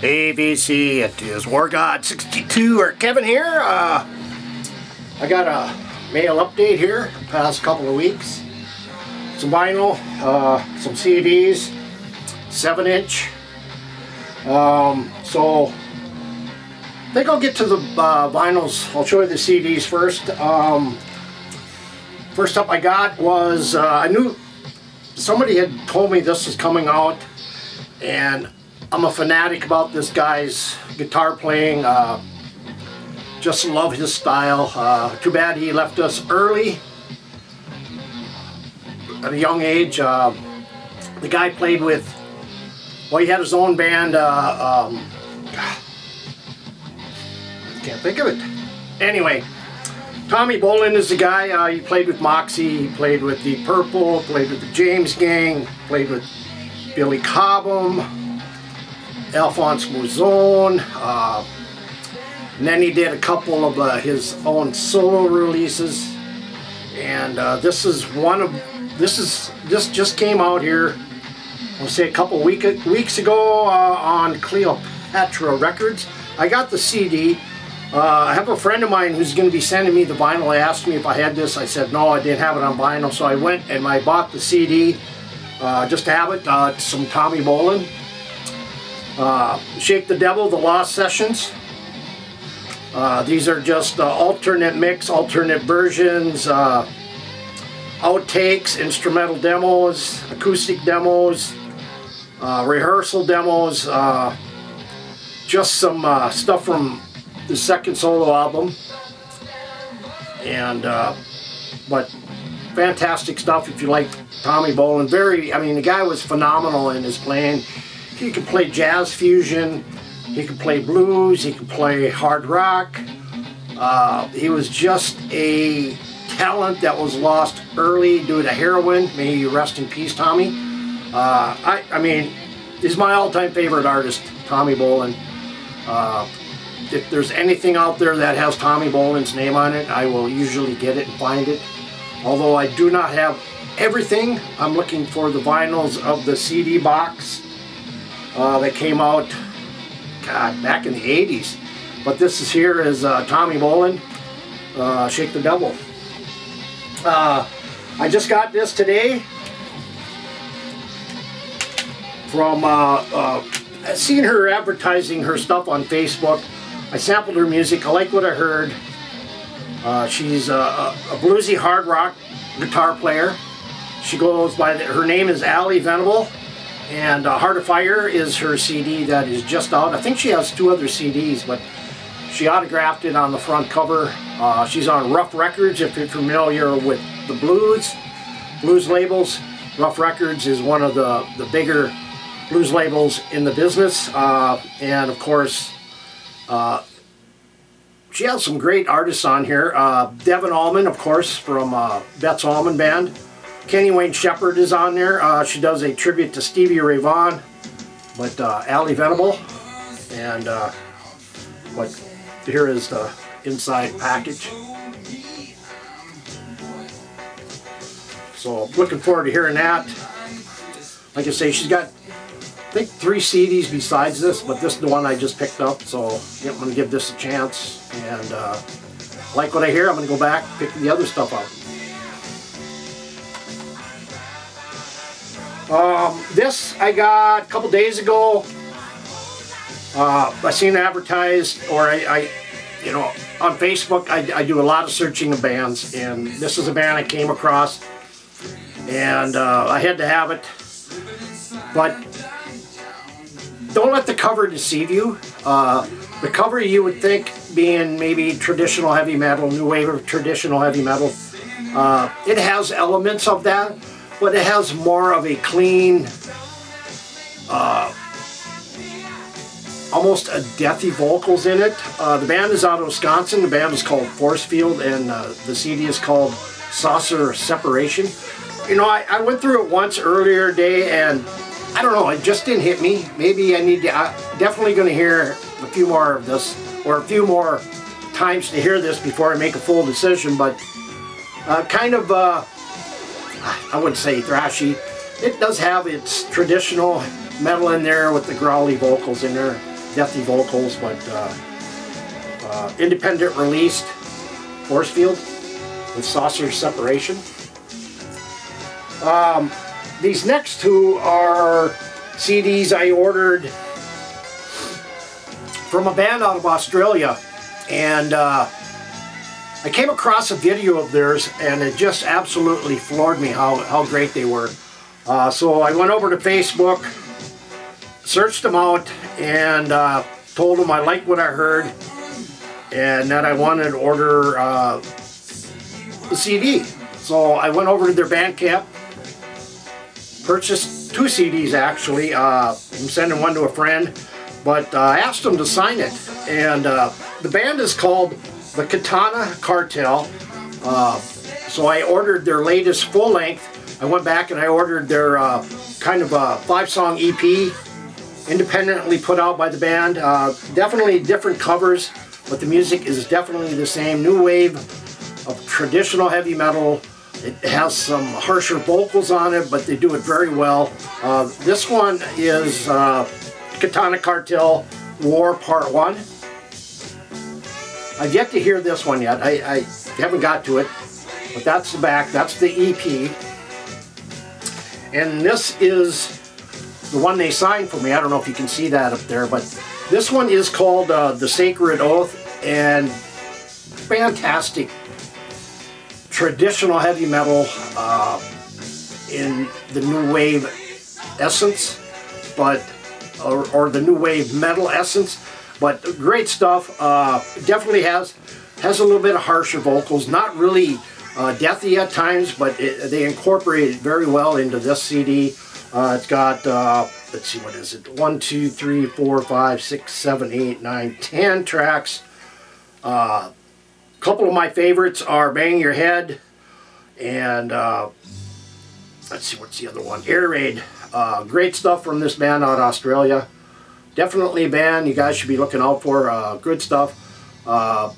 ABC, it is Wargods 62 or Kevin here. I got a mail update here past couple of weeks. Some vinyl, some CDs, 7-inch. So I think I'll get to the vinyls. I'll show you the CDs first. First up I got was, I knew somebody had told me this was coming out, and I'm a fanatic about this guy's guitar playing. Just love his style. Too bad he left us early at a young age. The guy played with, well, he had his own band. I can't think of it. Anyway, Tommy Bolin is the guy. He played with Moxie, he played with Deep Purple, played with the James Gang, played with Billy Cobham, Alphonse Mouzon, and then he did a couple of his own solo releases, and this just came out here, I'll say a couple weeks ago on Cleopatra Records. I got the CD. I have a friend of mine who's going to be sending me the vinyl. I asked me if I had this. I said no, I didn't have it on vinyl, so I went and I bought the CD just to have it. Some Tommy Bolin. Shake the Devil, The Lost Sessions. These are just alternate mix, alternate versions, outtakes, instrumental demos, acoustic demos, rehearsal demos, just some stuff from the second solo album, and but fantastic stuff if you like Tommy Bolin. I mean, the guy was phenomenal in his playing. He could play jazz fusion, he could play blues, he could play hard rock. He was just a talent that was lost early due to heroin. May you rest in peace, Tommy. I mean, he's my all-time favorite artist, Tommy Bolin. If there's anything out there that has Tommy Bolin's name on it, I will usually get it and find it. Although I do not have everything, I'm looking for the vinyls of the CD box that came out, God, back in the 80s. But this here is Tommy Bolin, Shake the Devil. I just got this today from, I've seen her advertising her stuff on Facebook. I sampled her music. I like what I heard. She's a bluesy hard rock guitar player. She goes by, her name is Allie Venable, and Heart of Fire is her CD that is just out. I think she has 2 other CDs, but she autographed it on the front cover. She's on Rough Records, if you're familiar with the blues labels. Rough Records is one of the bigger blues labels in the business, and of course she has some great artists on here. Devin Allman, of course, from Betts Allman Band. Kenny Wayne Shepherd is on there. She does a tribute to Stevie Ray Vaughan. But Allie Venable, and here is the inside package. So looking forward to hearing that. Like I say, she's got, I think, 3 CDs besides this, but this is the one I just picked up, so I'm going to give this a chance. And like what I hear, I'm going to go back and pick the other stuff up. This I got a couple days ago. I seen it advertised, or you know, on Facebook. I do a lot of searching of bands, and this is a band I came across, and I had to have it. But don't let the cover deceive you. The cover, you would think, being maybe traditional heavy metal, new wave of traditional heavy metal, it has elements of that, but it has more of a clean, almost a deathy vocals in it. The band is out of Wisconsin. The band is called Force Field, and the CD is called Saucer Separation. You know, I went through it once earlier today, and I don't know, it just didn't hit me. Maybe I need to, definitely going to hear a few more of this, or a few more times to hear this before I make a full decision, but kind of, I wouldn't say thrashy. It does have its traditional metal in there with the growly vocals in there. deathy vocals, but independent released force field with saucer separation. These next two are CDs I ordered from a band out of Australia, and I came across a video of theirs, and it just absolutely floored me how great they were. So I went over to Facebook, searched them out, and told them I liked what I heard and that I wanted to order the CD. So I went over to their Bandcamp, purchased 2 CDs actually. I'm sending one to a friend, but I asked them to sign it. And the band is called the Katana Cartel. So I ordered their latest full length. I went back and I ordered their kind of a 5-song EP, independently put out by the band. Definitely different covers, but the music is definitely the same. New wave of traditional heavy metal. It has some harsher vocals on it, but they do it very well. This one is Katana Cartel War Part 1. I've yet to hear this one yet. I haven't got to it, but that's the back. That's the EP. And this is the one they signed for me. I don't know if you can see that up there, but this one is called The Sacred Oath, and fantastic traditional heavy metal in the new wave essence, but or the new wave metal essence, but great stuff. Definitely has a little bit of harsher vocals, not really deathy at times, but they incorporate it very well into this CD. It's got let's see, what is it? 1, 2, 3, 4, 5, 6, 7, 8, 9, 10 tracks. A couple of my favorites are Bang Your Head and let's see, what's the other one? Air Raid. Great stuff from this band out of Australia. Definitely a band you guys should be looking out for. Good stuff. I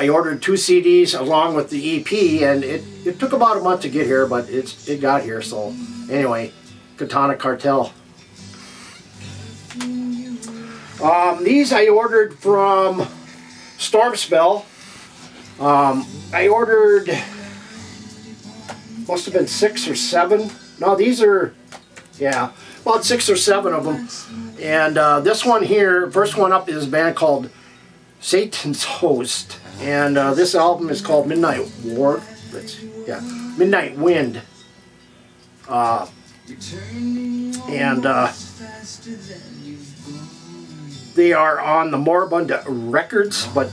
ordered 2 CDs along with the EP, and it took about a month to get here, but it got here. So anyway, Katana Cartel. These I ordered from Stormspell. I ordered, must have been 6 or 7. No, these are, yeah, about 6 or 7 of them. And this one here, first one up, is a band called Satan's Host. And this album is called Midnight War. Midnight Wind. They are on the Moribund Records, but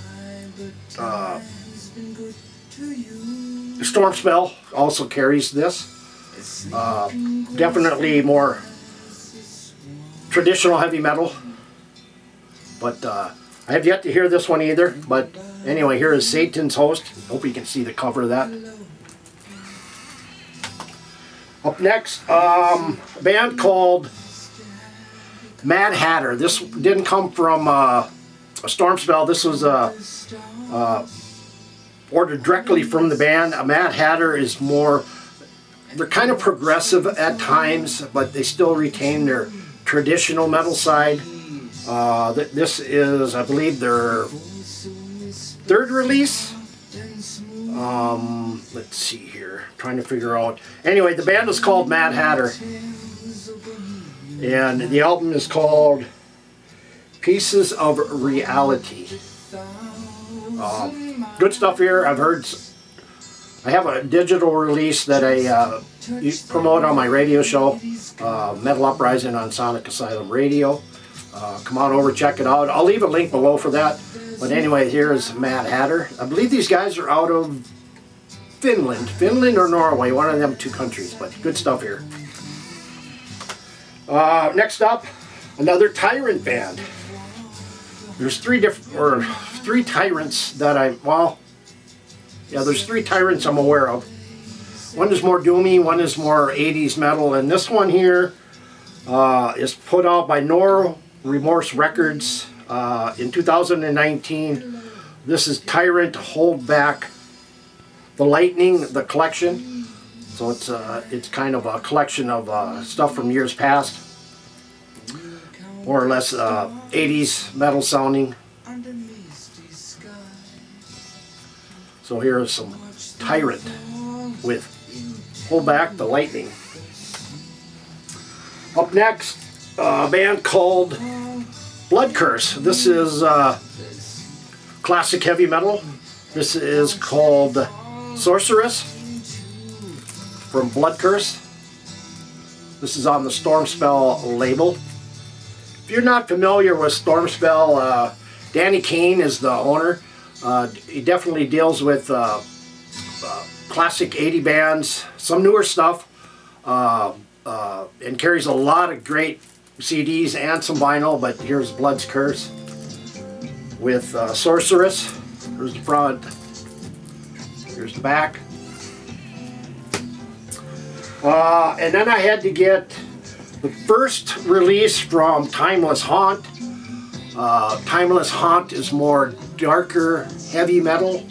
Stormspell also carries this. Definitely more traditional heavy metal, but I have yet to hear this one either. But anyway, here is Satan's Host. Hope you can see the cover of that. Up next, a band called Mad Hatter. This didn't come from a Stormspell. This was ordered directly from the band. A Mad Hatter is more, they're kind of progressive at times, but they still retain their traditional metal side. This is, I believe, their 3rd release. Let's see here, trying to figure out. Anyway, the band is called Mad Hatter, and the album is called Pieces of Reality. Good stuff here. I have a digital release that I promote on my radio show, Metal Uprising on Sonic Asylum Radio. Come on over, check it out. I'll leave a link below for that. But anyway, here's Mad Hatter. I believe these guys are out of Finland or Norway, one of them 2 countries, but good stuff here. Next up, another Tyrant band. There's 3 Tyrants that there's 3 Tyrants I'm aware of. One is more doomy, one is more 80s metal, and this one here is put out by No Remorse Records in 2019. This is Tyrant Hold Back the Lightning, the collection. So it's kind of a collection of stuff from years past. more or less 80s metal sounding. So here is some Tyrant with Hold Back the Lightning. Up next, a band called Blood Curse. This is classic heavy metal. This is called Sorceress from Blood Curse. This is on the Stormspell label. If you're not familiar with Stormspell, Danny Kane is the owner. He definitely deals with classic 80 bands, some newer stuff, and carries a lot of great CDs and some vinyl. But here's Blood's Curse with Sorceress. Here's the front. Here's the back. And then I had to get the first release from Timeless Haunt. Timeless Haunt is more darker, heavy metal.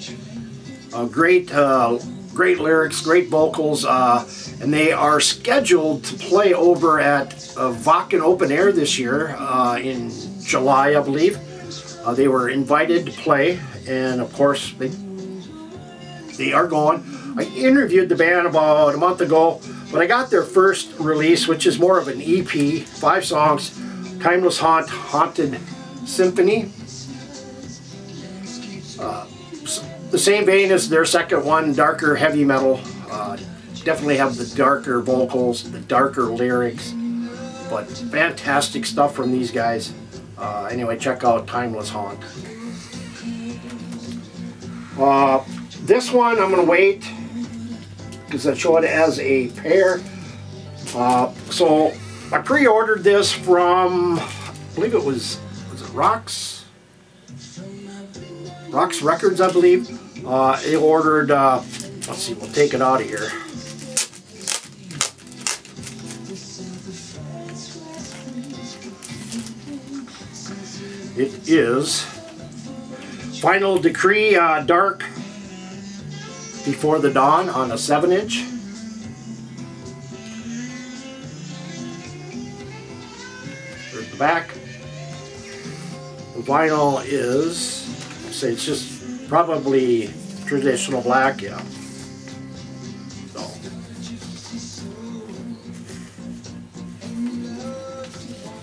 Great lyrics, great vocals, and they are scheduled to play over at Wacken Open Air this year in July, I believe. They were invited to play, and of course they are going. I interviewed the band about a month ago, but I got their first release, which is more of an EP, 5 songs, Timeless Haunt, Haunted Symphony. The same vein as their second one, darker heavy metal. Definitely have the darker vocals, the darker lyrics, but fantastic stuff from these guys. Anyway, check out Timeless Haunt. This one I'm going to wait because I show it as a pair. So I pre-ordered this from, I believe it was it Rocks Records, I believe. They ordered, let's see, we'll take it out of here. It is Final Decree Dark Before the Dawn on a 7-inch. There's the back. The vinyl is, I'll say it's just probably traditional black, yeah.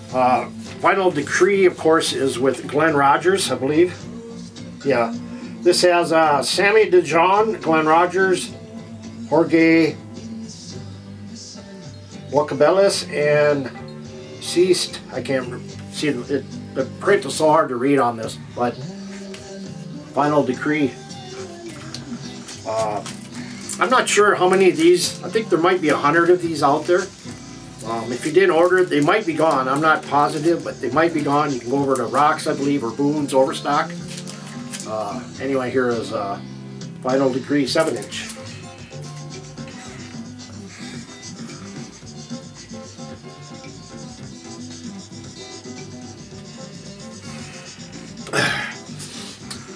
So. Final Decree, of course, is with Glenn Rogers, I believe. Yeah. This has Sammy DeJohn, Glenn Rogers, Jorge Wacabellis, and Ceased. I can't see it. The print is so hard to read on this, but Final Decree. I'm not sure how many of these. I think there might be 100 of these out there. If you didn't order it, they might be gone. I'm not positive, but they might be gone. You can go over to Rocks, I believe, or Boone's Overstock. Anyway, here is Final Decree 7-inch.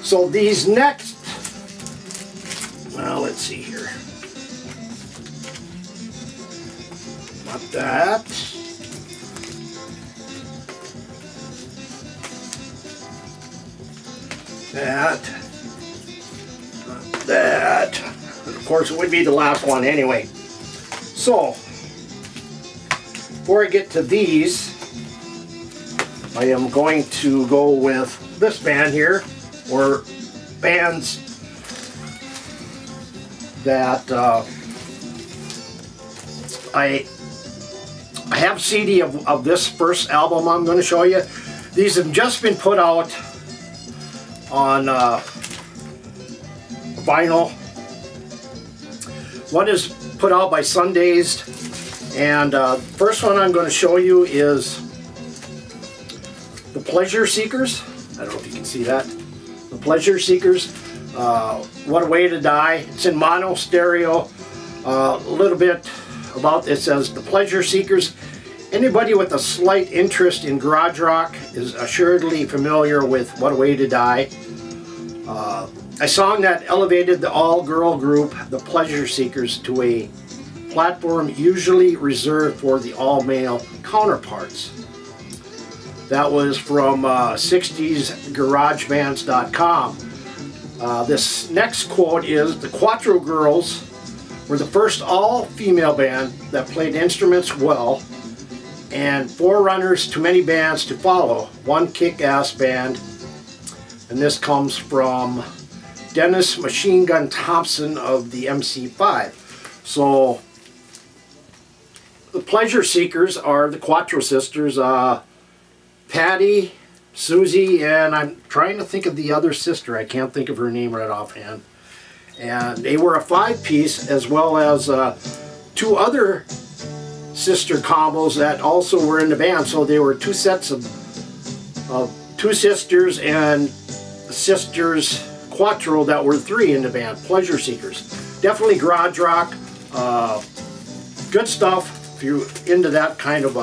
So these next, well, let's see here. Not that. That. Not that. And of course, it would be the last one anyway. So, before I get to these, I am going to go with this band here, or bands that I have a CD of this first album I'm going to show you. These have just been put out on vinyl. One is put out by Sundazed, and first one I'm going to show you is The Pleasure Seekers. I don't know if you can see that. The Pleasure Seekers. What a Way to Die. It's in mono stereo. A little bit about it says The Pleasure Seekers. Anybody with a slight interest in garage rock is assuredly familiar with What a Way to Die. A song that elevated the all-girl group, The Pleasure Seekers, to a platform usually reserved for the all-male counterparts. That was from 60sgaragebands.com. This next quote is, "The Quattro Girls were the first all-female band that played instruments well, and forerunners to many bands to follow. One kick-ass band." And this comes from Dennis Machine Gun Thompson of the MC5. So the Pleasure Seekers are the Quattro sisters, Patty, Susie, and I'm trying to think of the other sister. I can't think of her name right offhand. And they were a 5-piece, as well as 2 other sister combos that also were in the band. So they were 2 sets of 2 sisters and sisters Quattro that were 3 in the band. Pleasure Seekers. Definitely garage rock. Good stuff if you're into that kind of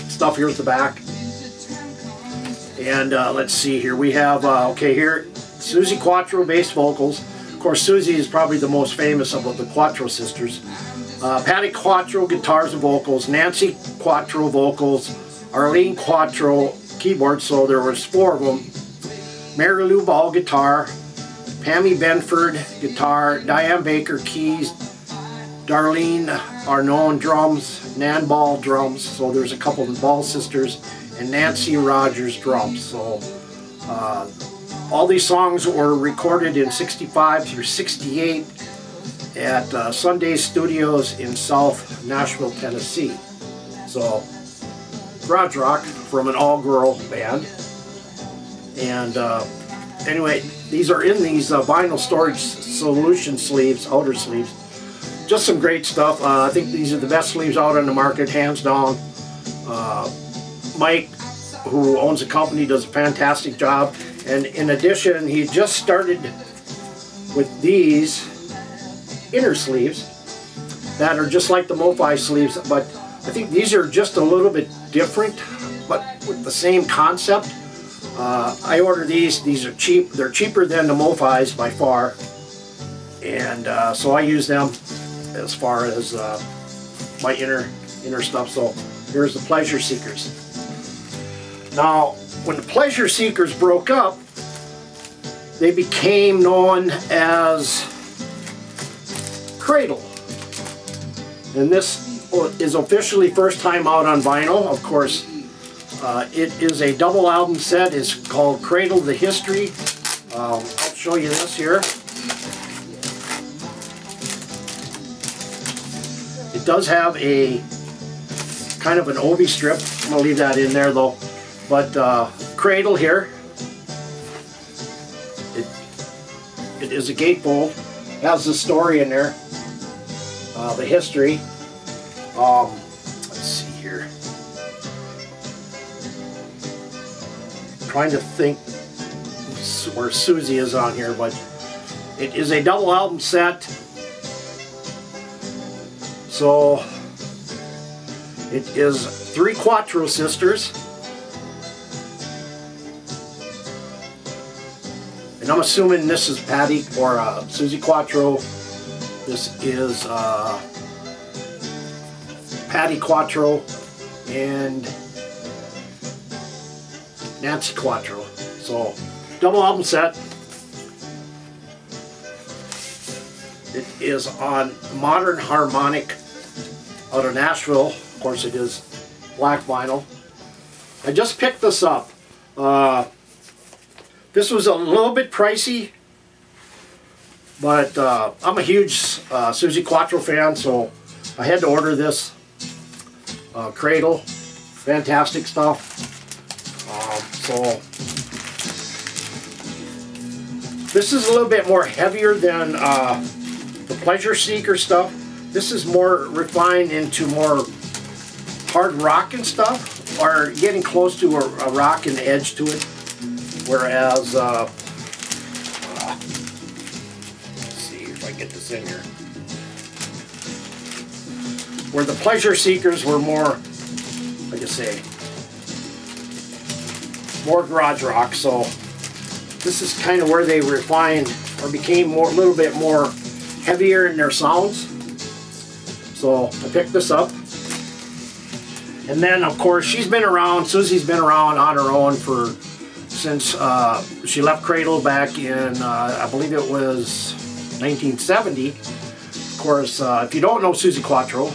stuff. Here's the back. And let's see here. We have, okay, here, Susie Quattro bass vocals. Of course, Susie is probably the most famous of the Quattro sisters. Patty Quattro guitars and vocals. Nancy Quattro vocals. Arlene Quattro keyboards, so there was 4 of them. Mary Lou Ball guitar. Pammy Benford guitar. Diane Baker keys. Darlene Arnone drums. Nan Ball drums, so there's a couple of Ball sisters. And Nancy Rogers drums. So all these songs were recorded in 65 through 68 at Sunday Studios in South Nashville, Tennessee. So garage rock from an all-girl band. And anyway, these are in these vinyl storage solution sleeves, outer sleeves. Just some great stuff. I think these are the best sleeves out on the market, hands down. Mike, who owns the company, does a fantastic job. And in addition, he just started with these inner sleeves that are just like the MoFi sleeves, but I think these are just a little bit different, but with the same concept. I ordered these. These are cheap. They're cheaper than the MoFis by far, and so I use them as far as my inner stuff. So here's the Pleasure Seekers. Now, when the Pleasure Seekers broke up, they became known as Cradle. And this is officially first time out on vinyl. Of course, it is a double album set. It's called Cradle the History. I'll show you this here. It does have a kind of an obi strip. I'm going to leave that in there though. But Cradle here, it is a gatefold. Has the story in there, the history. Let's see here. I'm trying to think where Susie is on here, but it is a double album set. So it is 3 Quattro sisters. And I'm assuming this is Patty or Susie Quattro. This is Patty Quattro and Nancy Quattro. So, double album set. It is on Modern Harmonic out of Nashville. Of course, it is black vinyl. I just picked this up. This was a little bit pricey, but I'm a huge Susie Quattro fan, so I had to order this. Cradle, fantastic stuff. So this is a little bit more heavier than the Pleasure Seeker stuff. This is more refined into more hard rock and stuff, or getting close to a rock and edge to it. Whereas, let's see if I get this in here. Where the Pleasure Seekers were more, like I say, more garage rock. So this is kind of where they refined or became a little bit more heavier in their sounds. So I picked this up. And then, of course, she's been around, Susie's been around on her own since she left Cradle back in, I believe it was 1970. Of course, if you don't know Susie Quattro,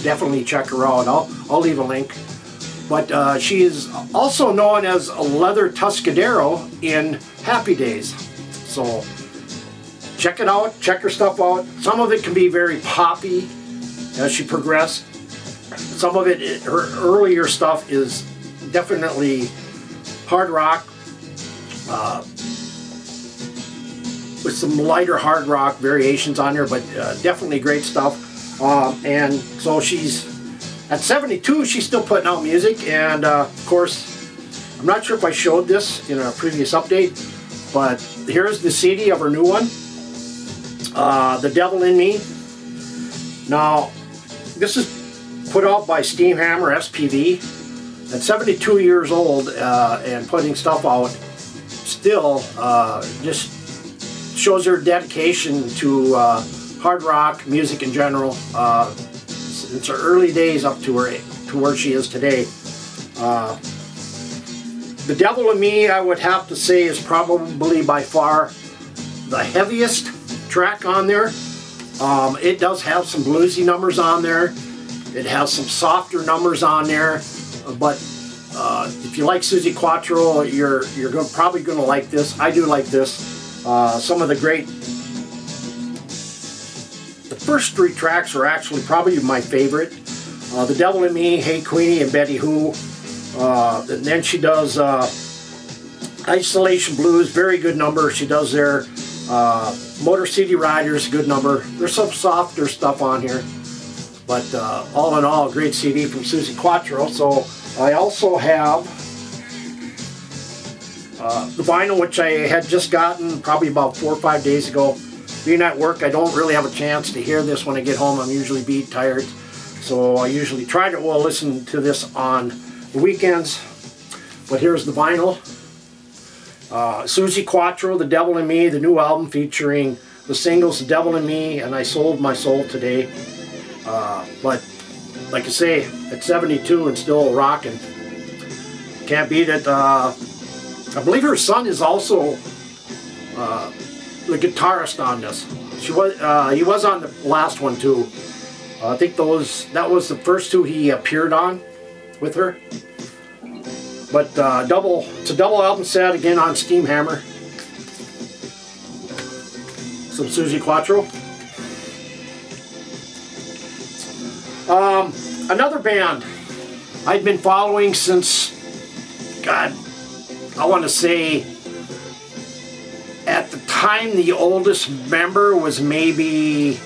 definitely check her out. I'll leave a link. But she is also known as a Leather Tuscadero in Happy Days. So check it out, check her stuff out. Some of it can be very poppy as she progressed. Some of it, her earlier stuff is definitely hard rock, with some lighter hard rock variations on there, but definitely great stuff. And so she's at 72, she's still putting out music. And of course, I'm not sure if I showed this in a previous update, but here's the CD of her new one, The Devil in Me. Now, this is put out by Steamhammer SPV. At 72 years old and putting stuff out still, just shows her dedication to hard rock music in general. Since her early days up to where she is today. The Devil in Me, I would have to say, is probably by far the heaviest track on there. It does have some bluesy numbers on there. It has some softer numbers on there, but if you like Susie Quattro, you're probably going to like this. I do like this. Some of the first three tracks are actually probably my favorite. The Devil in Me, Hey Queenie, and Betty Who. And then she does Isolation Blues, very good number she does there. Motor City Riders, good number. There's some softer stuff on here. But all in all, a great CD from Susie Quattro. So I also have the vinyl, which I had just gotten probably about 4 or 5 days ago. Being at work, I don't really have a chance to hear this when I get home. I'm usually beat tired. So I usually try to listen to this on the weekends. But here's the vinyl. Susie Quattro, The Devil in Me, the new album featuring the singles The Devil in Me and I Sold My Soul Today. But like I say, at 72 and still rocking. Can't beat it. I believe her son is also the guitarist on this. He was on the last one too. I think that was the first two he appeared on with her. But it's a double album set again on Steamhammer. Some Susie Quattro. Another band I'd been following since, God, I want to say at the time the oldest member was maybe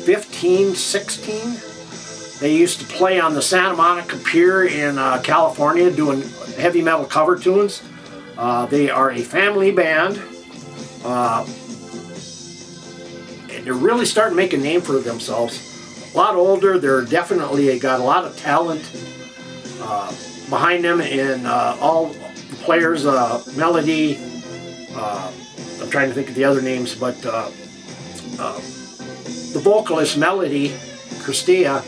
15, 16. They used to play on the Santa Monica Pier in California doing heavy metal cover tunes. They are a family band. And they're really starting to make a name for themselves. A lot older, they're definitely got a lot of talent behind them, and all the players, Melody, I'm trying to think of the other names, but the vocalist, Melody, Christia,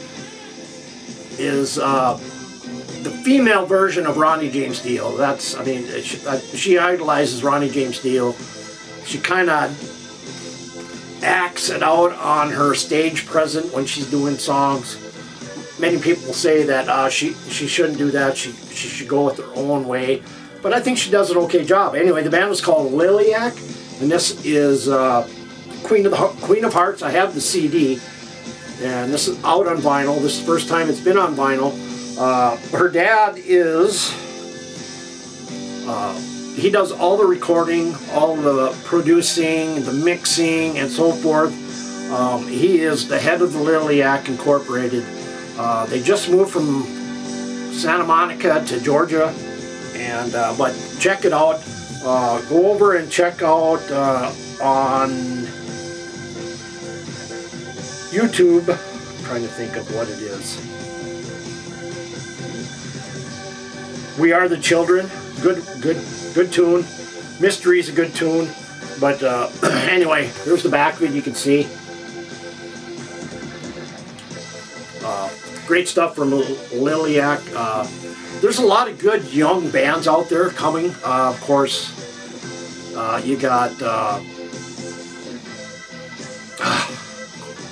is the female version of Ronnie James Dio. That's, I mean, she idolizes Ronnie James Dio. She kind of acts it out on her stage present when she's doing songs. Many people say that she shouldn't do that. She should go with her own way. But I think she does an okay job. Anyway, the band is called Lilac, and this is Queen of Hearts. I have the CD, and this is out on vinyl. This is the first time it's been on vinyl. Her dad is, he does all the recording, all the producing, the mixing, and so forth. He is the head of the Lilac Incorporated. They just moved from Santa Monica to Georgia, and but check it out. Go over and check out on YouTube. I'm trying to think of what it is. We Are the Children. Good tune. Mystery's a good tune. But anyway, there's the back of it. You can see. great stuff from Liliac. There's a lot of good young bands out there coming. Of course, you got,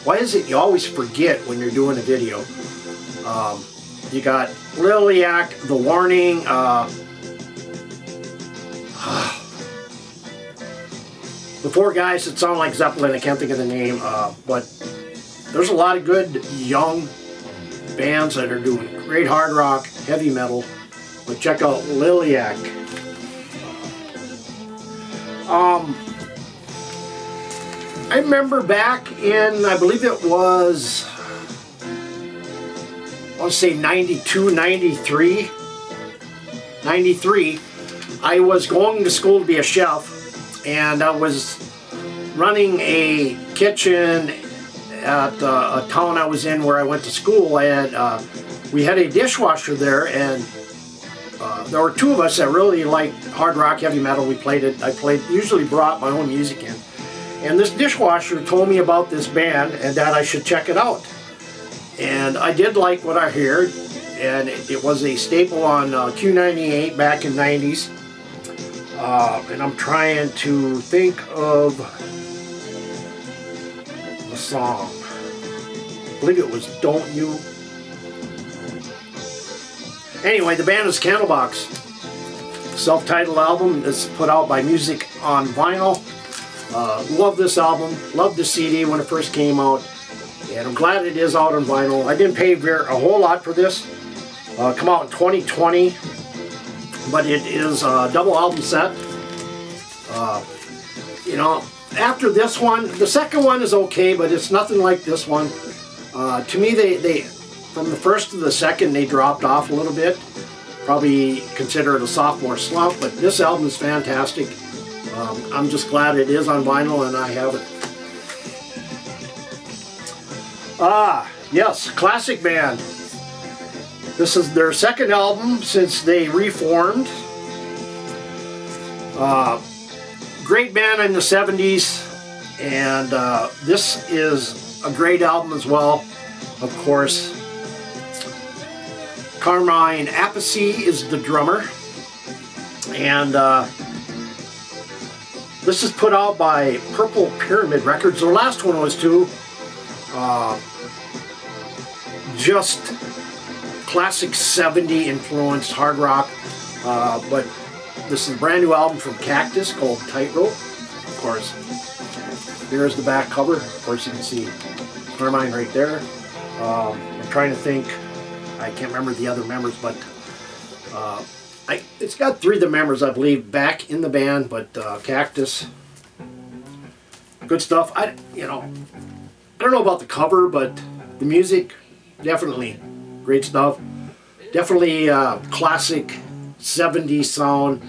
why is it you always forget when you're doing a video? You got Liliac, The Warning, the four guys that sound like Zeppelin, I can't think of the name, but there's a lot of good young bands that are doing great hard rock, heavy metal. But check out Liliac. I remember back in, I believe it was, I want to say 92, 93, I was going to school to be a chef, and I was running a kitchen at a town I was in where I went to school, and we had a dishwasher there, and there were two of us that really liked hard rock, heavy metal. We played it. Usually brought my own music in, and this dishwasher told me about this band and that I should check it out. And I did like what I heard, and it was a staple on Q98 back in the 90s. And I'm trying to think of the song. I believe it was Don't You. Anyway, the band is Candlebox. Self-titled album is put out by Music on Vinyl. Love this album. Loved the CD when it first came out. And I'm glad it is out on vinyl. I didn't pay a whole lot for this. Come out in 2020. But it is a double album set. You know, after this one, the second one is okay, but it's nothing like this one. To me, they from the first to the second, they dropped off a little bit. Probably consider it a sophomore slump, but this album is fantastic. I'm just glad it is on vinyl and I have it. Yes, classic band. This is their second album since they reformed. Great band in the 70s, and this is a great album as well. Of course, Carmine Appice is the drummer, and this is put out by Purple Pyramid Records. Their last one was too. Just classic 70s influenced hard rock, but this is a brand new album from Cactus called Tightrope. Of course, here's the back cover. Of course, you can see Carmine right there. I'm trying to think, I can't remember the other members, but it's got three of the members, I believe, back in the band, but Cactus, good stuff. I don't know about the cover, but the music, definitely great stuff. Definitely classic 70s sound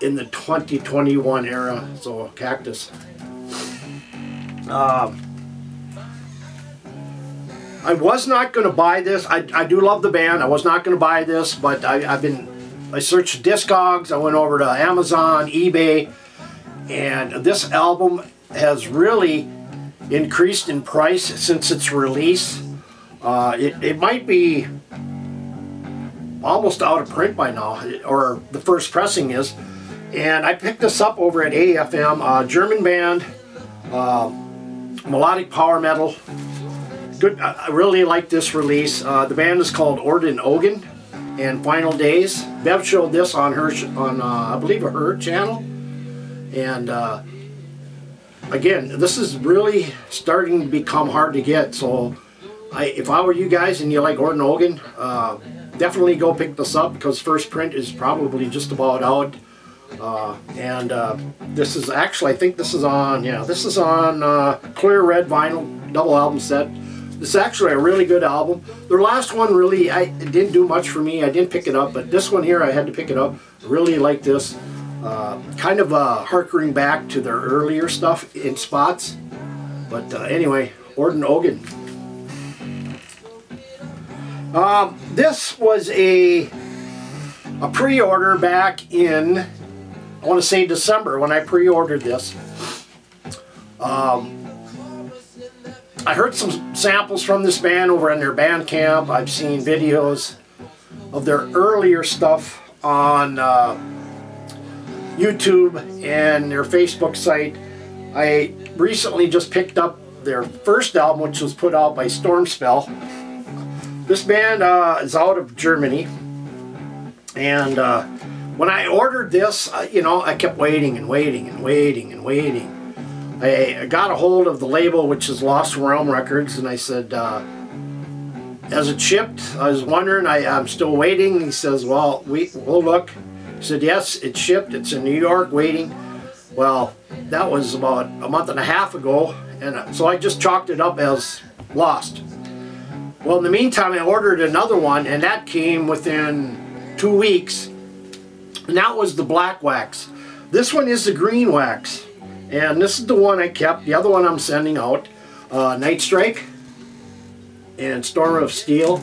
in the 2021 era. So Cactus. I was not going to buy this. I do love the band. I was not going to buy this, but I searched Discogs. I went over to Amazon, eBay, and this album has really increased in price since its release. It might be almost out of print by now, or the first pressing is. And I picked this up over at AFM, German band, melodic power metal. Good. I really like this release. The band is called Orden Ogen and Final Days. Bev showed this on her, I believe, her channel. And again, this is really starting to become hard to get. So if I were you guys and you like Orden Ogen, definitely go pick this up, because first print is probably just about out. This is actually, I think this is on, yeah, this is on clear red vinyl, double album set. This is actually a really good album. Their last one really, it didn't do much for me. I didn't pick it up, but this one here, I had to pick it up. I really like this. Kind of harkering back to their earlier stuff in spots. But anyway, Orden Ogen. This was a pre-order back in, I want to say December, when I pre-ordered this. I heard some samples from this band over on their Bandcamp. I've seen videos of their earlier stuff on YouTube and their Facebook site. I recently just picked up their first album, which was put out by Stormspell. This band is out of Germany, and when I ordered this, you know, I kept waiting and waiting and waiting and waiting. I got a hold of the label, which is Lost Realm Records, and I said, as it shipped, I was wondering, I'm still waiting. He says, well, we'll look. He said, yes, it shipped. It's in New York waiting. Well, that was about a month and a half ago, and so I just chalked it up as lost. Well, in the meantime, I ordered another one, and that came within 2 weeks, and that was the black wax. This one is the green wax. And this is the one I kept. The other one I'm sending out, Night Strike and Storm of Steel,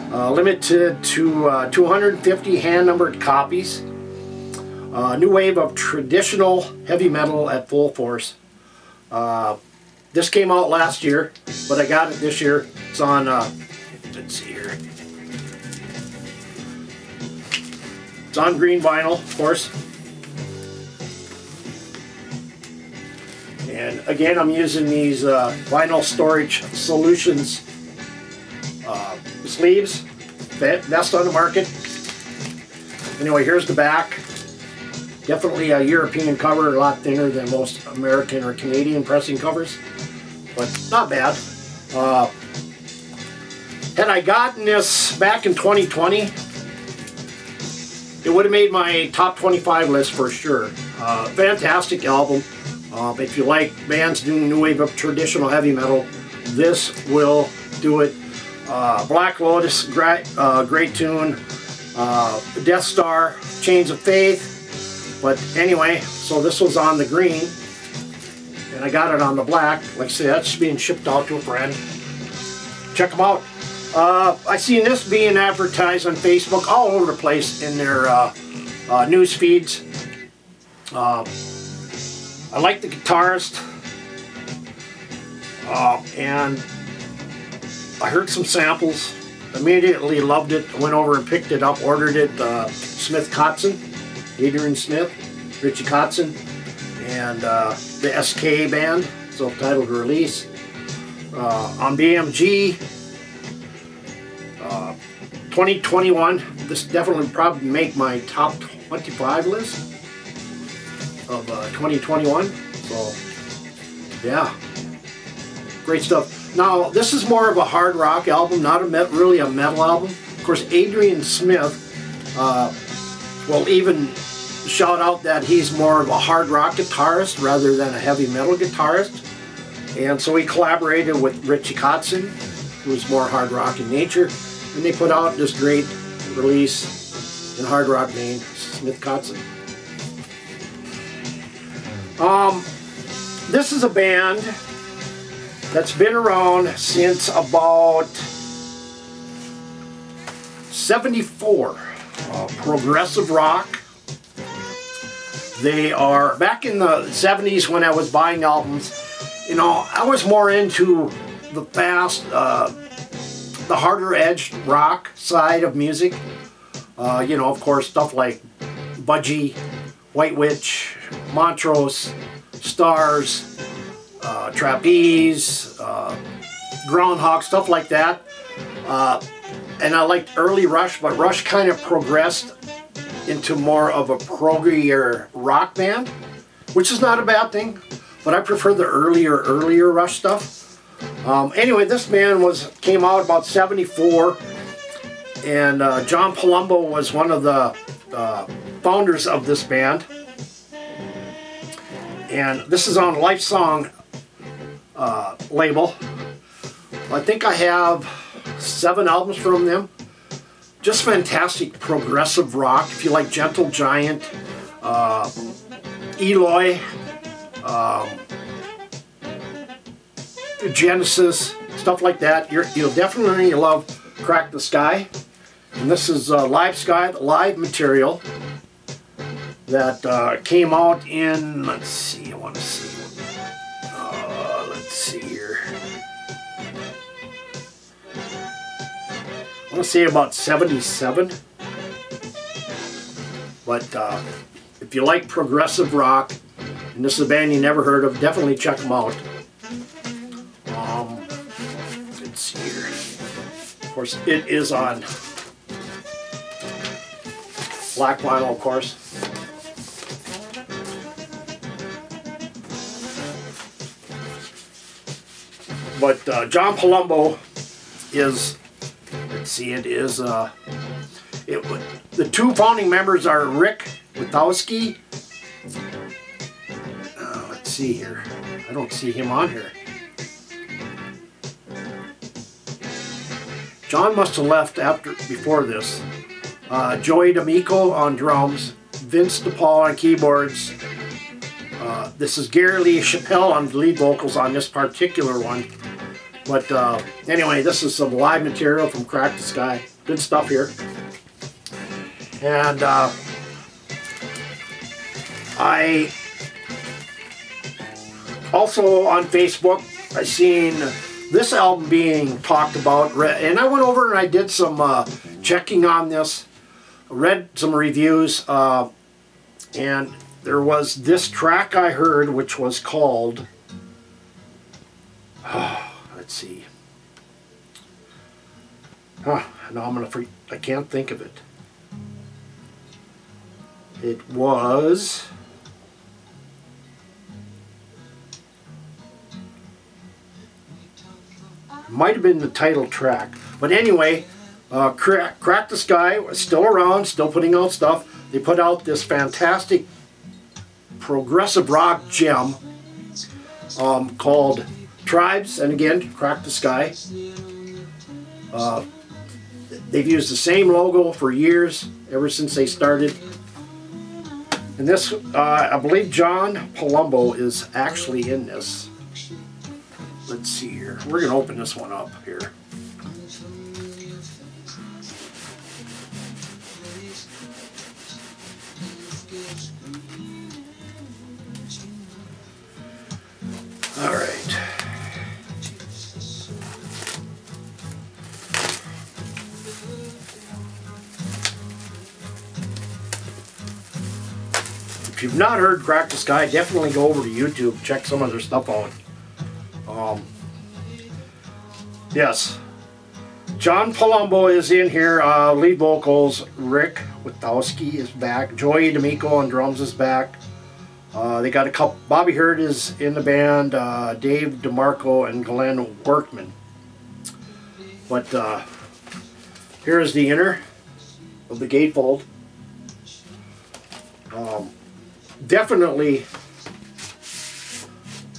limited to 250 hand-numbered copies. New wave of traditional heavy metal at full force. This came out last year, but I got it this year. It's on, let's see here. It's on green vinyl, of course. And again, I'm using these vinyl storage solutions sleeves, best on the market. Anyway, here's the back. Definitely a European cover, a lot thinner than most American or Canadian pressing covers, but not bad. Had I gotten this back in 2020, it would have made my top 25 list for sure. Fantastic album. If you like bands doing new wave of traditional heavy metal, this will do it. Black Lotus, great tune. Death Star, Chains of Faith. But anyway, so this was on the green, and I got it on the black. Like I said, that's being shipped out to a friend. Check them out. I seen this being advertised on Facebook all over the place in their news feeds. I like the guitarist, and I heard some samples, immediately loved it, went over and picked it up, ordered it, Smith Kotzen, Adrian Smith, Richie Kotzen, and the SK band, self-titled release, on BMG, 2021, this definitely probably make my top 25 list of 2021, so yeah, great stuff. Now this is more of a hard rock album, not really a metal album. Of course, Adrian Smith will even shout out that he's more of a hard rock guitarist rather than a heavy metal guitarist, and so he collaborated with Richie Kotzen, who's more hard rock in nature, and they put out this great release in hard rock named Smith Kotzen. This is a band that's been around since about 74. Progressive rock. They are, back in the 70s when I was buying albums, you know, I was more into the fast, the harder edged rock side of music. You know, of course, stuff like Budgie, White Witch, Montrose, Stars, Trapeze, Groundhog, stuff like that. And I liked early Rush, but Rush kind of progressed into more of a proggier rock band, which is not a bad thing, but I prefer the earlier Rush stuff. Anyway, this band came out about 74, and John Palumbo was one of the founders of this band. And this is on Life Song label. I think I have 7 albums from them. Just fantastic progressive rock. If you like Gentle Giant, Eloy, Genesis, stuff like that, you'll definitely love Crack the Sky. And this is Live Sky, the live material that came out in, let's see, let's see here. I want to say about 77. But if you like progressive rock, and this is a band you never heard of, definitely check them out. Let's see here. Of course, it is on black vinyl, of course. But John Palumbo is, let's see, it is, the two founding members are Rick Witowski. Let's see here. I don't see him on here. John must have left before this. Joey D'Amico on drums, Vince DePaul on keyboards. This is Gary Lee Chappelle on lead vocals on this particular one. But anyway, this is some live material from Crack the Sky. Good stuff here. And I also on Facebook, I seen this album being talked about, and I went over and I did some checking on this, read some reviews, and there was this track I heard which was called, let's see, no, I can't think of it. It was, might have been the title track, but anyway, Crack the Sky was still around, still putting out stuff. They put out this fantastic progressive rock gem called Tribes, and again, Crack the Sky. They've used the same logo for years, ever since they started. And this, I believe John Palumbo is actually in this. Let's see here. We're going to open this one up here. All right. If you've not heard Crack the Sky, definitely go over to YouTube, check some of their stuff out. Yes, John Palumbo is in here, lead vocals. Rick Witowski is back. Joey D'Amico on drums is back. They got a couple, Bobby Hurd is in the band, Dave DeMarco and Glenn Workman. But here's the inner of the gatefold. Definitely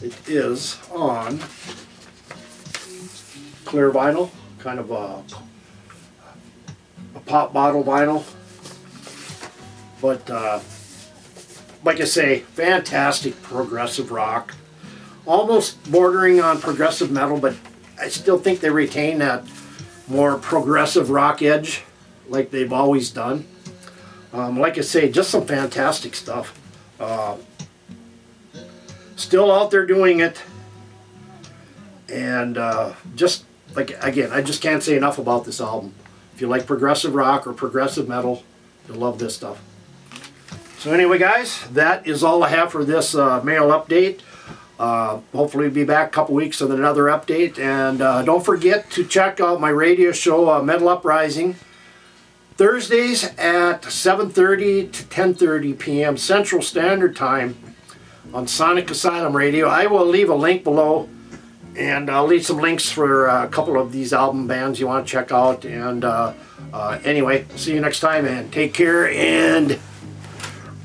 it is on clear vinyl, kind of a pop bottle vinyl. But like I say, fantastic progressive rock. Almost bordering on progressive metal, but I still think they retain that more progressive rock edge like they've always done. Like I say, just some fantastic stuff. Still out there doing it. And just like, again, I just can't say enough about this album. If you like progressive rock or progressive metal, you'll love this stuff. So anyway, guys, that is all I have for this mail update. Hopefully we'll be back a couple weeks with another update. And don't forget to check out my radio show, Metal Uprising, Thursdays at 7:30 to 10:30 p.m. Central Standard Time on Sonic Asylum Radio. I will leave a link below, and I'll leave some links for a couple of these album bands you want to check out. And anyway, see you next time, and take care, and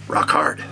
rock hard.